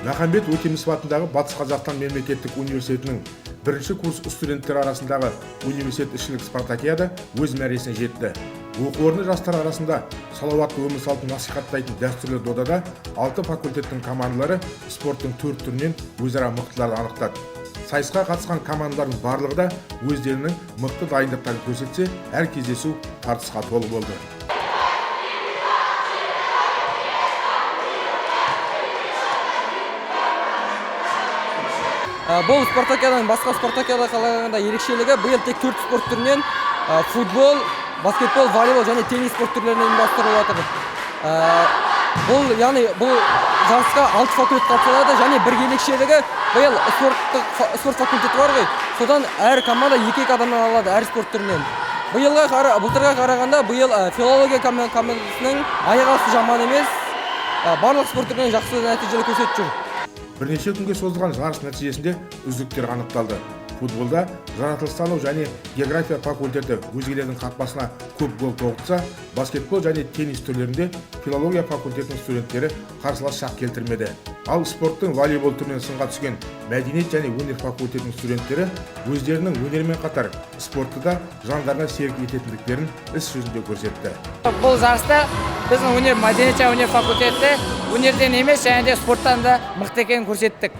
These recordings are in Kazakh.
Махамбет Өтемісов атындағы Батыс Қазақстан мемлекеттік университетінің бірінші курс студенттері арасындағы университет ішілік спартакиада өз мәресіне жетті. Оқу орны жастар арасында салауатты өмір салтын насихаттайтын дәстүрлі додада 6 факультеттің командалары спорттың 4 түрінен өзара мықтыларды анықтады. Сайысқа қатысқан командалардың барлығы да өздерінің мықты дайындықтарын көрсетсе, әр кездесу тартысқа толы болды. Бұл спартакиаданың басқа спартакиада қалағанда ерекшелігі биыл тек 4 спорт түрінен футбол, баскетбол, волейбол және теннис спорт түрлерінен ұйымдастырылып жатыр. Бұл жарысқа 6 факультет қатысады және бір ерекшелігі биыл спорт факультеті бар ғой. Содан әр команда 2 адамнан алады әр спорт түрінен. Былтырға қарағанда биыл филология командасының аяғы жаман емес, барлық спорт түрінен жақсы нәтижелі көрсетіп жүр. Бірнеше күнге созылған жарыс нәтижесінде үздіктер анықталды. Футболда жаратылыстану және география факультеті өзгелердің қақпасына көп гол тоғытса, баскетбол және теннис түрлерінде филология факультетінің студенттері қарсылас шақ келтірмеді. Ал спорттың волейбол түрінен сынға түскен мәдениет және өнер факультетінің студенттері өздерінің өнермен қатар спортты да жандарына серік ететіндіктерін іс жүзінде көрсетті. Бұл жарыста біздің өнер мәдениет және өнер факультеті өнерден емес және де спорттан да мықты екенін көрсеттік.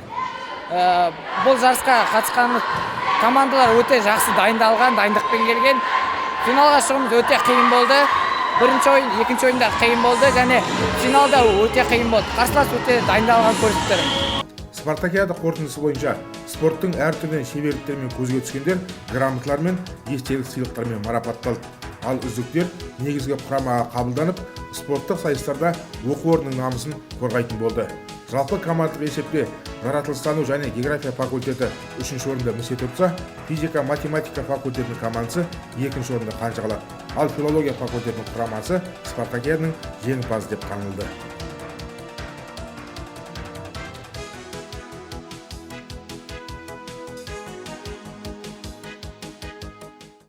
Бұл жарысқа қатысқан командалар өте жақсы дайындалған, дайындықпен келген. Финалға шығуымыз өте қиын болды. Бірінші ойын, екінші ойында қиын болды және финалда өте қиын болды. Қарсылас өте дайындалған көрсеттер. Спартакиада қорытындысы бойынша спорттың әр түрінен шеберліктермен көзге түскендер грамоталармен, естелік сыйлықтармен марапатталды. Ал үздіктер негізгі құрамаға қабылданып, спорттық сайыстарда оқу орнының намысын қорғайтын болды. Жалпы командалық есепте жаратылыстану және география факультеті 3-ші орында місе тұрса, физика-математика факультетінің командасы 2-ші орында қанжығалады. Ал филология факультетінің құрамасы спартакиаданың жеңімпазы деп танылды.